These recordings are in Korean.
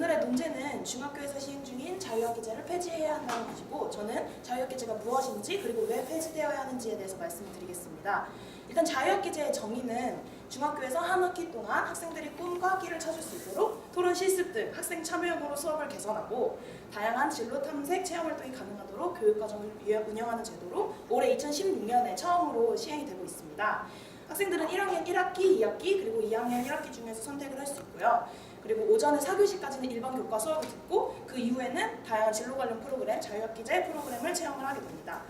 오늘의 논제는 중학교에서 시행 중인 자유학기제를 폐지해야 한다는 것이고, 저는 자유학기제가 무엇인지 그리고 왜 폐지되어야 하는지에 대해서 말씀을 드리겠습니다. 일단 자유학기제의 정의는 중학교에서 한 학기 동안 학생들이 꿈과 끼를 찾을 수 있도록 토론 실습 등 학생 참여형으로 수업을 개선하고 다양한 진로 탐색 체험 활동이 가능하도록 교육과정을 운영하는 제도로 올해 2016년에 처음으로 시행이 되고 있습니다. 학생들은 1학년 1학기, 2학기, 그리고 2학년 1학기 중에서 선택을 할 수 있고요. 그리고 오전에 4교시까지는 일반 교과 수업을 듣고 그 이후에는 다양한 진로 관련 프로그램, 자유학기제 프로그램을 체험을 하게 됩니다.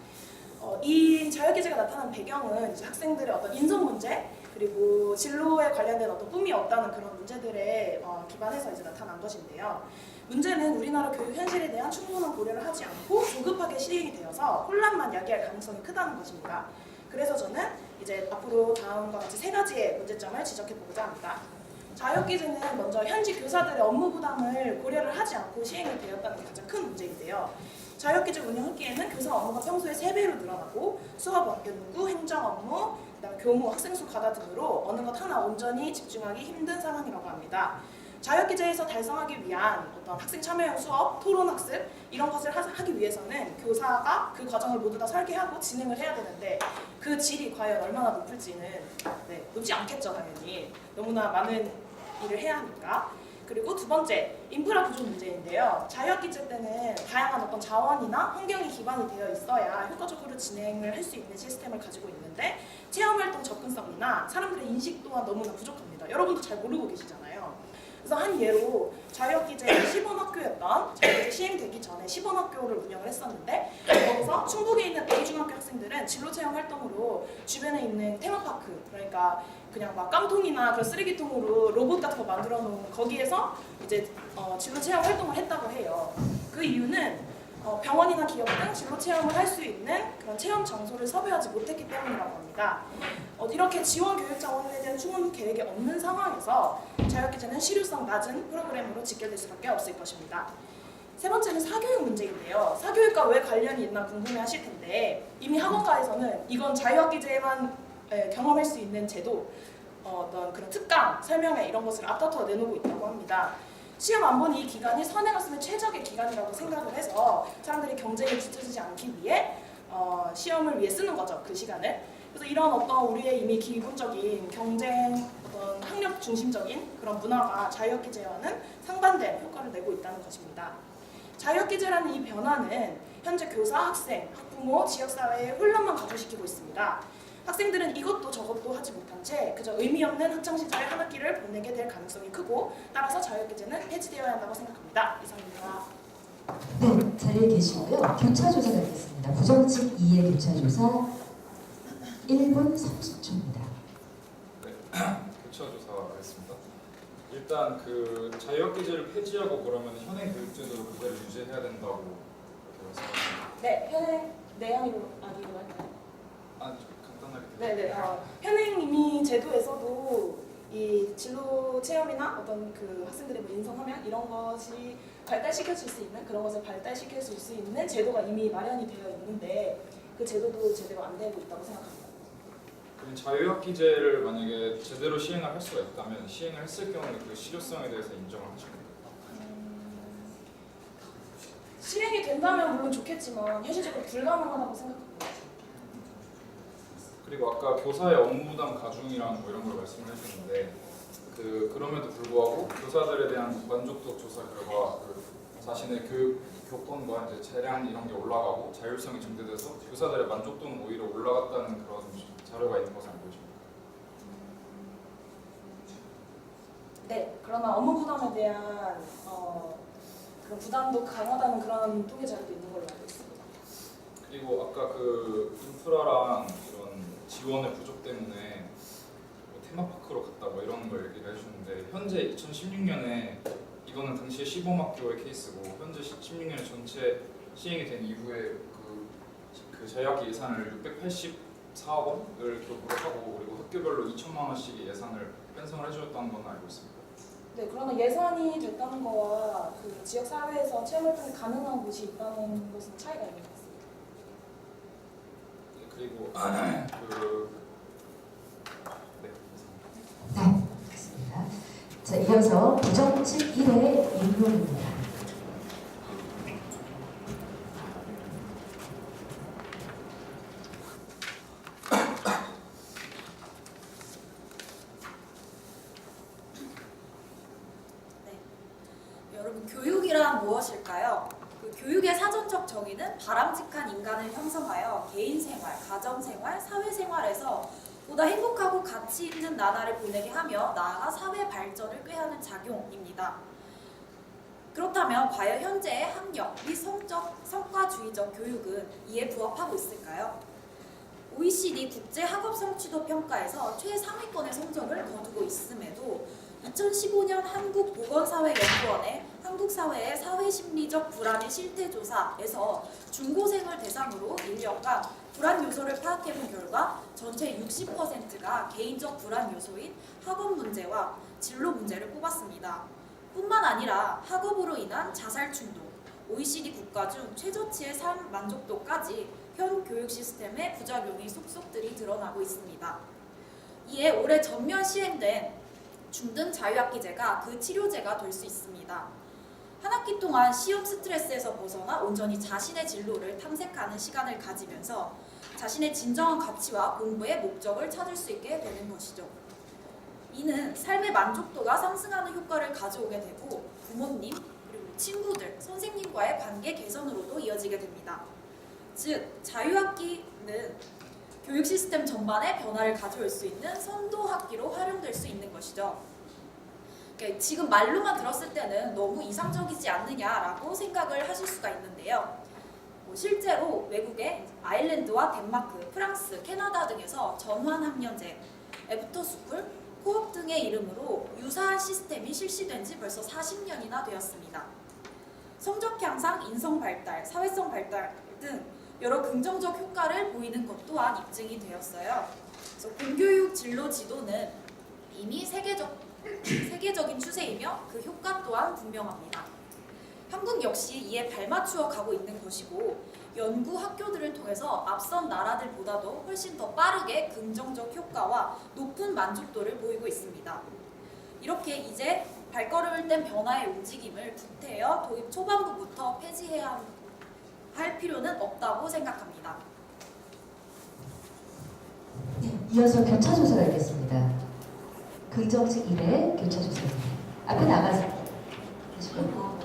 이 자유학기제가 나타난 배경은 이제 학생들의 어떤 인성 문제, 그리고 진로에 관련된 어떤 꿈이 없다는 그런 문제들에 기반해서 이제 나타난 것인데요. 문제는 우리나라 교육 현실에 대한 충분한 고려를 하지 않고 조급하게 시행이 되어서 혼란만 야기할 가능성이 크다는 것입니다. 그래서 저는 이제 앞으로 다음과 같이 3가지의 문제점을 지적해보고자 합니다. 자유학기제는 먼저 현지 교사들의 업무 부담을 고려를 하지 않고 시행이 되었다는 게 가장 큰 문제인데요. 자유학기제 운영하기에는 교사 업무가 평소에 3배로 늘어나고 수업, 연구, 행정 업무, 그다음에 교무, 학생 수 과다 등으로 어느 것 하나 온전히 집중하기 힘든 상황이라고 합니다. 자유학기제에서 달성하기 위한 어떤 학생 참여형 수업, 토론 학습 이런 것을 하기 위해서는 교사가 그 과정을 모두 다 설계하고 진행을 해야 되는데 그 질이 과연 얼마나 높을지는 높지 않겠죠, 당연히. 너무나 많은 일을 해야 하니까. 그리고 두 번째, 인프라 부족 문제인데요. 자유학기제 때는 다양한 어떤 자원이나 환경이 기반이 되어 있어야 효과적으로 진행을 할 수 있는 시스템을 가지고 있는데 체험활동 접근성이나 사람들의 인식 또한 너무나 부족합니다. 여러분도 잘 모르고 계시잖아요. 그래서 한 예로 자유학기제 시범학교였던 자유학기제 시행되기 전에 시범학교를 운영을 했었는데 거기서 충북에 있는 A중학교 학생들은 진로체험 활동으로 주변에 있는 테마파크, 그러니까 그냥 막 깡통이나 그런 쓰레기통으로 로봇 같은 거 만들어 놓은 거기에서 이제 진로체험 활동을 했다고 해요. 그 이유는 병원이나 기업 등 진로 체험을 할 수 있는 그런 체험 장소를 섭외하지 못했기 때문이라고 합니다. 이렇게 지원 교육 자원에 대한 충분 계획이 없는 상황에서 자유학기제는 실효성 낮은 프로그램으로 직결될 수밖에 없을 것입니다. 세 번째는 사교육 문제인데요. 사교육과 왜 관련이 있나 궁금해하실 텐데 이미 학원가에서는 이건 자유학기제만 경험할 수 있는 제도, 어떤 그런 특강, 설명회 이런 것을 앞다퉈 내놓고 있다고 합니다. 시험 안 본 이 기간이 선행을 쓰는 최적의 기간이라고 생각을 해서 사람들이 경쟁에 지쳐지지 않기 위해 시험을 위해 쓰는 거죠, 그 시간을. 그래서 이런 어떤 우리의 이미 기본적인 경쟁, 어떤 학력 중심적인 그런 문화가 자유학기제와는 상반된 효과를 내고 있다는 것입니다. 자유학기제라는 이 변화는 현재 교사, 학생, 학부모, 지역사회에 혼란만 가중시키고 있습니다. 학생들은 이것도 저것도 하지 못한 채 그저 의미 없는 학창시절의 한 학기를 보내게 될 가능성이 크고 따라서 자유학기제는 폐지되어야 한다고 생각합니다. 이상입니다. 네, 자리에 계시고요. 교차조사가 있겠습니다. 부정직 2의 교차조사 1분 30초입니다. 네, 교차조사가 있습니다. 일단 그 자유학기제를 폐지하고 그러면 현행 교육제도를 그대로 유지해야 된다고 이렇게 말씀하셨습니다. 네, 현행 내용으로 아니로 할까요? 간단하게. 네네. 현행 이미 제도에서도 이 진로 체험이나 어떤 그 학생들의 뭐 인성함양 이런 것이 발달시켜줄 수 있는 그런 것을 발달시켜줄 수 있는 제도가 이미 마련이 되어 있는데 그 제도도 제대로 안 되고 있다고 생각합니다. 그럼 자유학기제를 만약에 제대로 시행을 할 수가 있다면 시행을 했을 경우에 그 실효성에 대해서 인정을 하십니까? 실행이 된다면 물론 좋겠지만 현실적으로 불가능하다고 생각합니다. 그리고 아까 교사의 업무 부담 가중이랑 뭐 이런 걸 말씀을 해주셨는데 그럼에도 불구하고 교사들에 대한 만족도 조사 결과 자신의 교육 교권과 이제 재량 이런 게 올라가고 자율성이 증대돼서 교사들의 만족도는 오히려 올라갔다는 그런 자료가 있는 것을 알고 있습니다. 네, 그러나 업무 부담에 대한 그런 부담도 강하다는 그런 통계 자료도 있는 걸로 알고 있습니다. 그리고 아까 그 인프라랑 이런 지원의 부족 때문에 뭐 테마파크로 갔다 뭐 이런 걸 얘기를 해주는데 현재 2016년에 이거는 당시에 시범학교의 케이스고 현재 16년에 전체 시행이 된 이후에 그 자유학기 예산을 684억 원을 기록을 하고 그리고 학교별로 2천만 원씩 예산을 편성을 해주었다는 건 알고 있습니다. 네, 그러나 예산이 됐다는 거와 그 지역 사회에서 체험 활동이 가능한 곳이 있다는 것은 차이가 있는 것 같습니다. 네, 그리고 네, 알겠습니다. 자, 이어서 부정직 1회 인용입니다. 여러분, 교육이란 무엇일까요? 그 교육의 사전적 정의는 바람직한 인간을 형성하여 개인생활, 가정생활, 사회생활에서 보다 행복하고 가치 있는 나날을 보내게 하며 나아가 사회 발전을 꾀하는 작용입니다. 그렇다면 과연 현재의 학력 및 성과주의적 교육은 이에 부합하고 있을까요? OECD 국제학업성취도 평가에서 최상위권의 성적을 거두고 있음에도 2015년 한국보건사회연구원의 한국사회의 사회심리적 불안의 실태조사에서 중고생을 대상으로 1년간 불안 요소를 파악해본 결과 전체 60%가 개인적 불안 요소인 학업 문제와 진로 문제를 꼽았습니다. 뿐만 아니라 학업으로 인한 자살 충동, OECD 국가 중 최저치의 삶 만족도까지 현 교육 시스템의 부작용이 속속들이 드러나고 있습니다. 이에 올해 전면 시행된 중등 자유학기제가 그 치료제가 될 수 있습니다. 한 학기 동안 시험 스트레스에서 벗어나 온전히 자신의 진로를 탐색하는 시간을 가지면서 자신의 진정한 가치와 공부의 목적을 찾을 수 있게 되는 것이죠. 이는 삶의 만족도가 상승하는 효과를 가져오게 되고 부모님, 그리고 친구들, 선생님과의 관계 개선으로도 이어지게 됩니다. 즉, 자유학기는 교육 시스템 전반에 변화를 가져올 수 있는 선도학기로 활용될 수 있는 것이죠. 그러니까 지금 말로만 들었을 때는 너무 이상적이지 않느냐라고 생각을 하실 수가 있는데요. 실제로 외국의 아일랜드와 덴마크, 프랑스, 캐나다 등에서 전환학년제, 애프터스쿨, 코업 등의 이름으로 유사한 시스템이 실시된 지 벌써 40년이나 되었습니다. 성적 향상, 인성 발달, 사회성 발달 등 여러 긍정적 효과를 보이는 것 또한 입증이 되었어요. 그래서 공교육 진로 지도는 이미 세계적인 추세이며 그 효과 또한 분명합니다. 한국 역시 이에 발맞추어 가고 있는 것이고 연구 학교들을 통해서 앞선 나라들보다도 훨씬 더 빠르게 긍정적 효과와 높은 만족도를 보이고 있습니다. 이렇게 이제 발걸음을 뗀 변화의 움직임을 구태여 도입 초반부부터 폐지해야 할 필요는 없다고 생각합니다. 네, 이어서 교차조사가 있겠습니다. 긍정식 1의 교차조사입니다. 앞에 나가서 계시고요.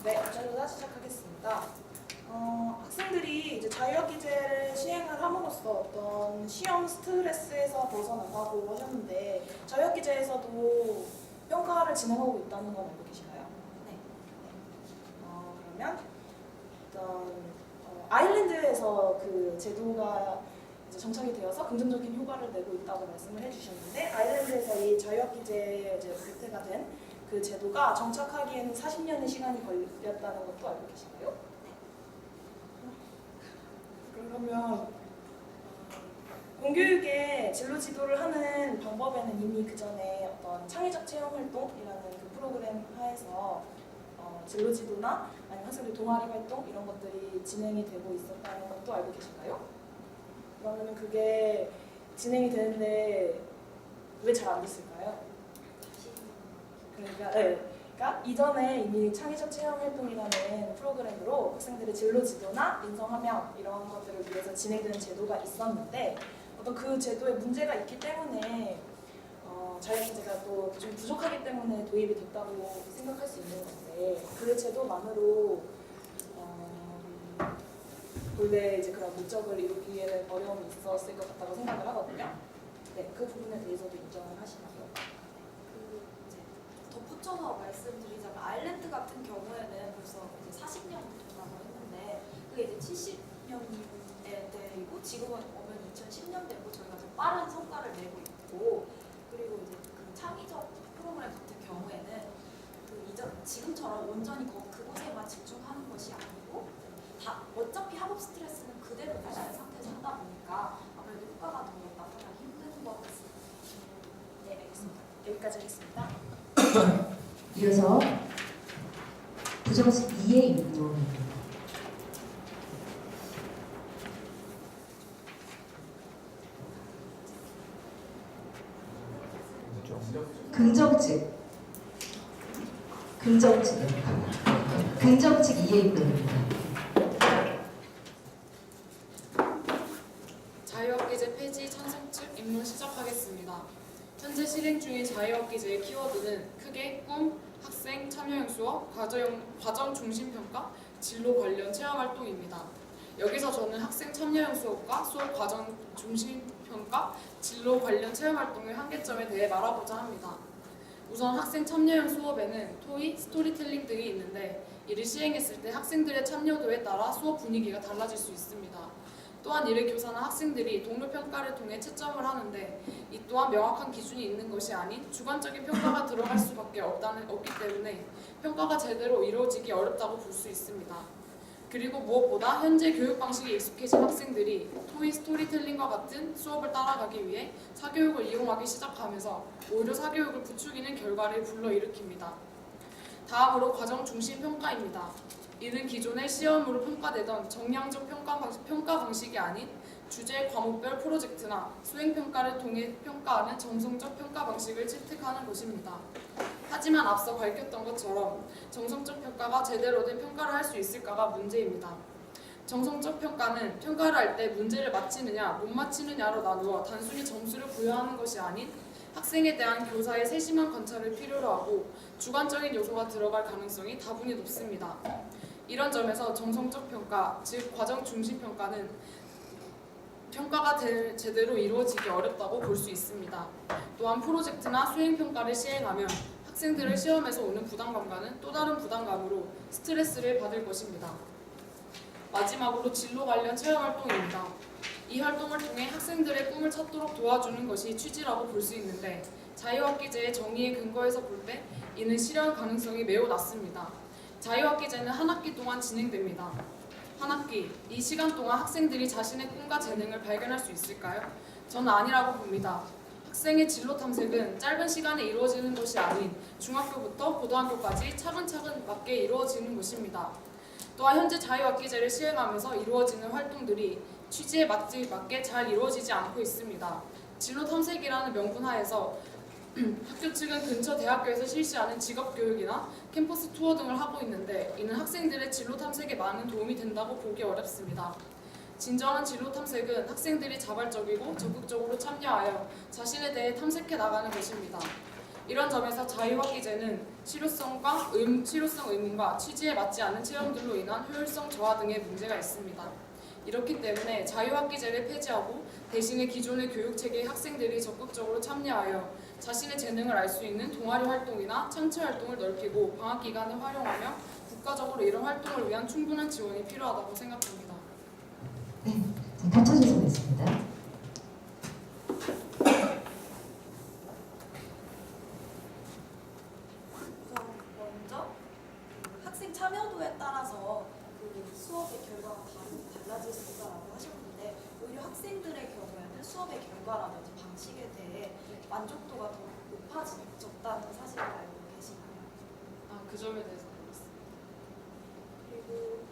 네, 교차조사 시작하겠습니다. 학생들이 이제 자유학기제를 시행을 함으로써 어떤 시험 스트레스에서 벗어나가고 하셨는데 자유학기제에서도 평가를 진행하고 있다는 건 알고 계신가요? 네. 그러면 일단 아일랜드에서 그 제도가 이제 정착이 되어서 긍정적인 효과를 내고 있다고 말씀을 해주셨는데 아일랜드에서 이 자유학기제 이제 도입가 된 그 제도가 정착하기에는 40년의 시간이 걸렸다는 것도 알고 계신가요? 그러면 공교육의 진로 지도를 하는 방법에는 이미 그 전에 어떤 창의적 체험 활동이라는 그 프로그램 하에서 진로 지도나 아니면 학생들 동아리 활동 이런 것들이 진행이 되고 있었다는 것도 알고 계신가요? 그러면 그게 진행이 되는데 왜 잘 안 됐을까요? 그러니까 이전에 이미 창의적 체험 활동이라는 프로그램으로 학생들의 진로 지도나 인성함양 이런 것들을 위해서 진행되는 제도가 있었는데 어떤 그 제도에 문제가 있기 때문에 자유학기제가 또 좀 부족하기 때문에 도입이 됐다고 생각할 수 있는 건데 그 제도만으로 본래 이제 그런 목적을 이루기에는 어려움이 있었을 것 같다고 생각을 하거든요. 네, 그 부분에 대해서도 인정을 하시나요? 덧붙여서 말씀드리자면 아일랜드 같은 경우에는 벌써 이제 40년부터라고 했는데 그게 이제 70년대이고 지금은 오면 2010년대고 저희가 좀 빠른 성과를 내고 있고 그리고 이제 그 창의적 프로그램 같은 경우에는 그 이전 지금처럼 온전히 그곳에만 집중하는 것이 아니고 다 어차피 학업 스트레스는 그대로 유지된 상태에서 하다 보니까 아무래도 효과가 더 나타나기 힘든 것 같습니다. 네, 알겠습니다. 여기까지 하겠습니다. 이어서 부정식 2의 인용입니다. 긍정측. 긍정측이요. 긍정측 이해입니다. 자유학기제 폐지 찬성 측 입론 시작하겠습니다. 현재 실행 중인 자유학기제의 키워드는 크게 꿈, 학생 참여형 수업, 과정 중심 평가, 진로 관련 체험 활동입니다. 여기서 저는 학생 참여형 수업과 수업 과정 중심 평가, 진로 관련 체험 활동의 한계점에 대해 말하고자 합니다. 우선 학생 참여형 수업에는 토의, 스토리텔링 등이 있는데 이를 시행했을 때 학생들의 참여도에 따라 수업 분위기가 달라질 수 있습니다. 또한 이를 교사나 학생들이 동료 평가를 통해 채점을 하는데 이 또한 명확한 기준이 있는 것이 아닌 주관적인 평가가 들어갈 수밖에 없기 때문에 평가가 제대로 이루어지기 어렵다고 볼 수 있습니다. 그리고 무엇보다 현재 교육 방식에 익숙해진 학생들이 토의, 스토리텔링과 같은 수업을 따라가기 위해 사교육을 이용하기 시작하면서 오히려 사교육을 부추기는 결과를 불러일으킵니다. 다음으로 과정 중심 평가입니다. 이는 기존의 시험으로 평가되던 정량적 평가 방식이 아닌 주제 과목별 프로젝트나 수행평가를 통해 평가하는 정성적 평가 방식을 채택하는 것입니다. 하지만 앞서 밝혔던 것처럼 정성적 평가가 제대로 된 평가를 할 수 있을까가 문제입니다. 정성적 평가는 평가를 할 때 문제를 맞히느냐 못 맞히느냐로 나누어 단순히 점수를 부여하는 것이 아닌 학생에 대한 교사의 세심한 관찰을 필요로 하고 주관적인 요소가 들어갈 가능성이 다분히 높습니다. 이런 점에서 정성적 평가, 즉 과정 중심 평가는 평가가 제대로 이루어지기 어렵다고 볼 수 있습니다. 또한 프로젝트나 수행평가를 시행하면 학생들의 시험에서 오는 부담감과는 또 다른 부담감으로 스트레스를 받을 것입니다. 마지막으로 진로 관련 체험 활동입니다. 이 활동을 통해 학생들의 꿈을 찾도록 도와주는 것이 취지라고 볼 수 있는데 자유학기제의 정의에 근거해서 볼 때 이는 실현 가능성이 매우 낮습니다. 자유학기제는 한 학기 동안 진행됩니다. 한 학기, 이 시간 동안 학생들이 자신의 꿈과 재능을 발견할 수 있을까요? 저는 아니라고 봅니다. 학생의 진로 탐색은 짧은 시간에 이루어지는 것이 아닌 중학교부터 고등학교까지 차근차근 맞게 이루어지는 것입니다. 또한 현재 자유학기제를 시행하면서 이루어지는 활동들이 취지에 맞게 잘 이루어지지 않고 있습니다. 진로 탐색이라는 명분 하에서 학교 측은 근처 대학교에서 실시하는 직업교육이나 캠퍼스 투어 등을 하고 있는데 이는 학생들의 진로 탐색에 많은 도움이 된다고 보기 어렵습니다. 진정한 진로 탐색은 학생들이 자발적이고 적극적으로 참여하여 자신에 대해 탐색해 나가는 것입니다. 이런 점에서 자유학기제는 실효성 의문과 취지에 맞지 않는 체험들로 인한 효율성 저하 등의 문제가 있습니다. 이렇기 때문에 자유학기제를 폐지하고 대신에 기존의 교육체계의 학생들이 적극적으로 참여하여 자신의 재능을 알 수 있는 동아리 활동이나 창체 활동을 넓히고 방학 기간을 활용하며 국가적으로 이런 활동을 위한 충분한 지원이 필요하다고 생각합니다. 네, 교차 조사하겠습니다. 우선 먼저 학생 참여도에 따라서 수업의 결과가 달라질 수 있다고 하셨는데 오히려 학생들의 경우에는 수업의 결과라든지 방식에 대해 만족도가 더 높아졌다는 사실을 알고 계시나요? 그 점에 대해서 알겠습니다. 그리고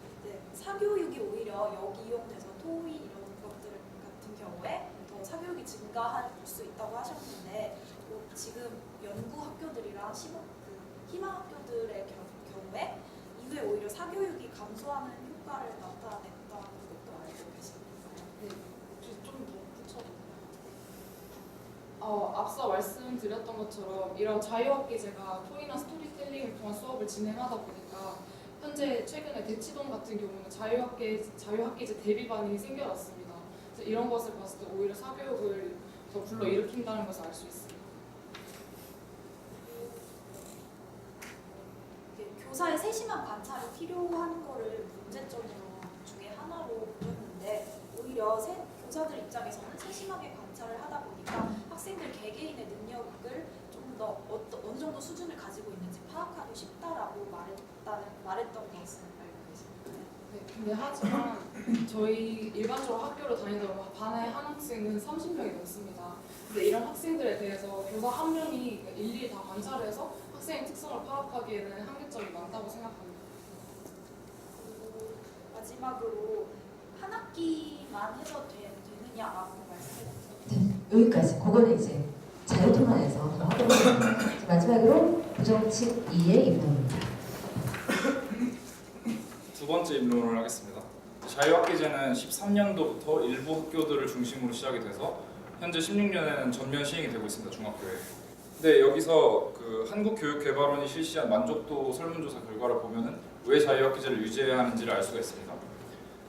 사교육이 오히려 역이용돼서 토의 이런 것들 같은 경우에 더 사교육이 증가할 수 있다고 하셨는데 지금 연구 학교들이랑 희망 학교들의 경우에 이후에 오히려 사교육이 감소하는 효과를 나타냈다는 것도 알고 계십니까? 네, 좀 더 붙여볼까요? 앞서 말씀드렸던 것처럼 이런 자유학기제가 토의나 스토리텔링을 통한 수업을 진행하다 보니까 현재 최근에 대치동 같은 경우는 자유학기제 대비반이 생겨났습니다. 그래서 이런 것을 봤을 때 오히려 사교육을 더 불러일으킨다는 것을 알 수 있습니다. 교사의 세심한 관찰이 필요한 거를 문제점 중에 하나로 보였는데 오히려 교사들 입장에서는 세심하게 관찰을 하다 보니까 학생들 개개인의 능력을 좀 더 어느 정도 수준을 가지고 있는지 파악하기 쉽다라고 말했던 것을 알고 계십니까? 네, 근데 하지만 저희 일반적으로 학교를 다니던 반에 한 학생은 30명이 넘습니다. 근데 이런 학생들에 대해서 교사 한 명이 일일이 다 관찰해서 학생의 특성을 파악하기에는 한계점이 많다고 생각합니다. 그리고 마지막으로 한 학기만 해서 되느냐라고 말씀해 주셨어요. 네, 여기까지. 그거는 이제 자유 토론에서 더 하도록 하겠습니다. 마지막으로 부정칙 2의 입론입니다. 두 번째 입론을 하겠습니다. 자유학기제는 13년도부터 일부 학교들을 중심으로 시작이 돼서 현재 16년에는 전면 시행이 되고 있습니다. 중학교에. 근데 여기서 그 한국교육개발원이 실시한 만족도 설문조사 결과를 보면은 왜 자유학기제를 유지해야 하는지를 알 수가 있습니다.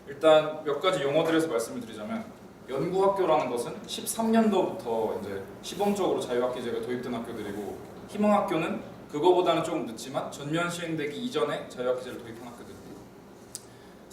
일단 몇 가지 용어들에서 말씀을 드리자면 연구학교라는 것은 13년도부터 이제 시범적으로 자유학기제가 도입된 학교들이고 희망학교는 그거보다는 조금 늦지만 전면 시행되기 이전에 자유학기제를 도입한 학교들입니다.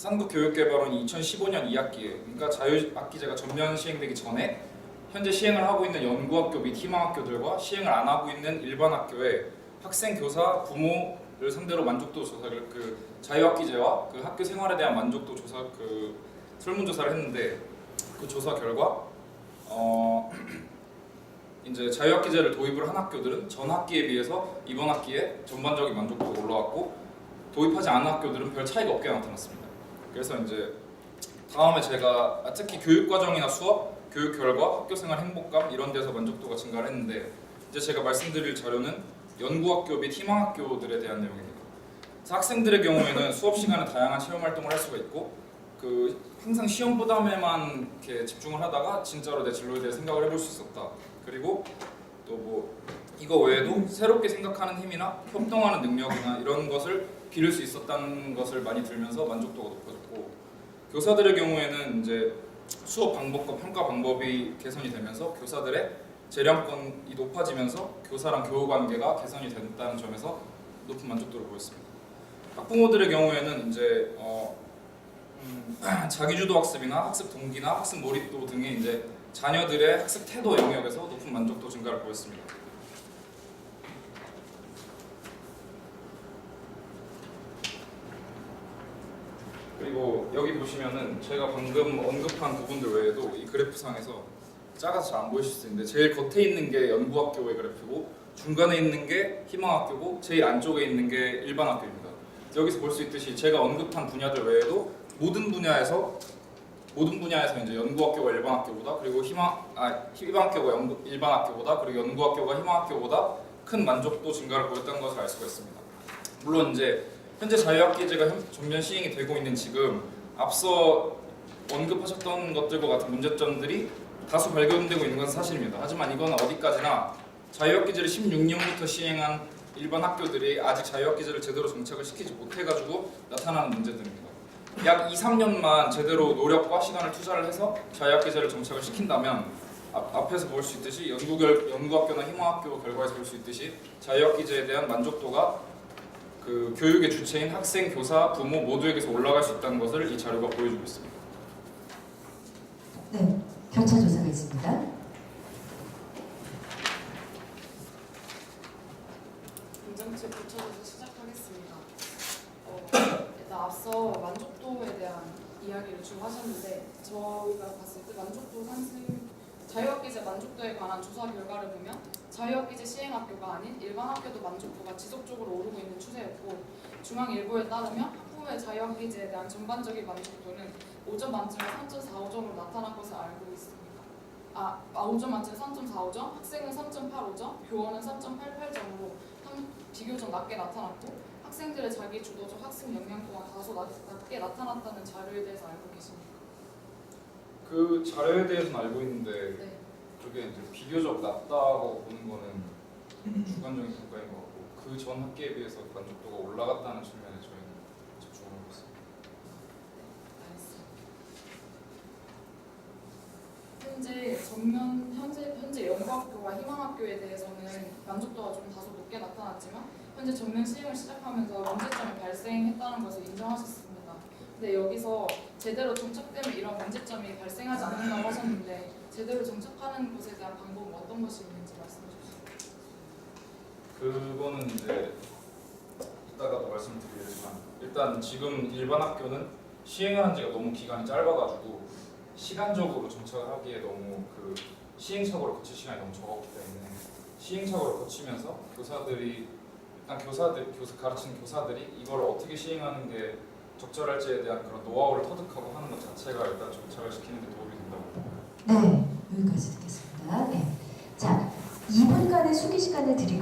한국교육개발원이 2015년 2학기에 그러니까 자유학기제가 전면 시행되기 전에 현재 시행을 하고 있는 연구학교 및 희망학교들과 시행을 안 하고 있는 일반 학교에 학생, 교사, 부모를 상대로 만족도 조사를 그 자유학기제와 그 학교 생활에 대한 만족도 조사 그 설문조사를 했는데 그 조사 결과 이제 자유학기제를 도입을 한 학교들은 전 학기에 비해서 이번 학기에 전반적인 만족도가 올라왔고 도입하지 않은 학교들은 별 차이가 없게 나타났습니다. 그래서 이제 다음에 제가 특히 교육과정이나 수업, 교육 결과, 학교생활 행복감 이런 데서 만족도가 증가를 했는데 이제 제가 말씀드릴 자료는 연구학교 및 희망학교들에 대한 내용입니다. 그래서 학생들의 경우에는 수업 시간에 다양한 체험 활동을 할 수가 있고 그 항상 시험 부담에만 이렇게 집중을 하다가 진짜로 내 진로에 대해 생각을 해볼 수 있었다. 그리고 또 뭐 이거 외에도 새롭게 생각하는 힘이나 협동하는 능력이나 이런 것을 기를 수 있었다는 것을 많이 들면서 만족도가 높아졌고 교사들의 경우에는 이제 수업 방법과 평가 방법이 개선이 되면서 교사들의 재량권이 높아지면서 교사랑 교우 관계가 개선이 됐다는 점에서 높은 만족도를 보였습니다. 학부모들의 경우에는 이제 자기주도 학습이나 학습 동기나 학습 몰입도 등의 이제 자녀들의 학습 태도 영역에서 높은 만족도 증가를 보였습니다. 그리고 여기 보시면은 제가 방금 언급한 부분들 외에도 이 그래프상에서 작아서 잘 안 보이실 수 있는데 제일 겉에 있는 게 연구학교의 그래프고 중간에 있는 게 희망학교고 제일 안쪽에 있는 게 일반학교입니다. 여기서 볼 수 있듯이 제가 언급한 분야들 외에도 모든 분야에서 이제 연구학교가 일반학교보다 그리고 희망학교가 일반학교보다 그리고 연구학교가 희망학교보다 큰 만족도 증가를 보였다는 것을 알 수가 있습니다. 물론 이제 현재 자유학기제가 전면 시행이 되고 있는 지금 앞서 언급하셨던 것들과 같은 문제점들이 다수 발견되고 있는 것은 사실입니다. 하지만 이건 어디까지나 자유학기제를 16년부터 시행한 일반 학교들이 아직 자유학기제를 제대로 정착을 시키지 못해가지고 나타나는 문제들입니다. 약 2, 3년만 제대로 노력과 시간을 투자를 해서 자유학기제를 정착을 시킨다면 앞에서 볼 수 있듯이 연구학교나 희망학교 결과에서 볼 수 있듯이 자유학기제에 대한 만족도가 그 교육의 주체인 학생, 교사, 부모 모두에게서 올라갈 수 있다는 것을 이 자료가 보여주고 있습니다. 네, 교차 조사가 있습니다. 긍정책 붙여줘서 시작하겠습니다. 일단 앞서 만족도에 대한 이야기를 쭉 하셨는데 저희가 봤을 때 만족도 상승 자유학기제 만족도에 관한 조사 결과를 보면 자유학기제 시행학교가 아닌 일반 학교도 만족도가 지속적으로 오르고 있는 추세였고 중앙일보에 따르면 학부모의 자유학기제에 대한 전반적인 만족도는 5점 만점에 3.45점으로 나타난 것을 알고 있습니다. 5점 만점에 3.45점, 학생은 3.85점, 교원은 3.88점으로 비교적 낮게 나타났고 학생들의 자기 주도적 학습 역량도가 다소 낮게 나타났다는 자료에 대해서 알고 계십니까? 그 자료에 대해서는 알고 있는데 네. 그게 이제 비교적 낮다고 보는 거는 주관적인 평가인 것 같고 그 전 학기에 비해서 만족도가 올라갔다는 측면에 저희는 집중을 하고 있습니다. 알겠습니다. 현재 연구학교와 희망학교에 대해서는 만족도가 좀 다소 높게 나타났지만 현재 전면 시행을 시작하면서 문제점이 발생했다는 것을 인정하셨습니다. 근데 여기서 제대로 정착되면 이런 문제점이 발생하지 않는다고 하셨는데 제대로 정착하는 것에 대한 방법은 어떤 것이 있는지 말씀해 주시죠. 그거는 이제 이따가도 말씀드리겠지만 일단 지금 일반 학교는 시행을 한 지가 너무 기간이 짧아가지고 시간적으로 정착을 하기에 너무 그 시행착오를 거칠 시간이 너무 적었기 때문에 시행착오를 거치면서 교사들이 가르치는 교사들이 이걸 어떻게 시행하는 게 적절할지에 대한 그런 노하우를 터득하고 하는 것 자체가 일단 정착을 시키는 데 도움이 된다고 봅니다. 네, 여기까지 듣겠습니다. 네. 자, 2분간의 수기 시간을 드리고요.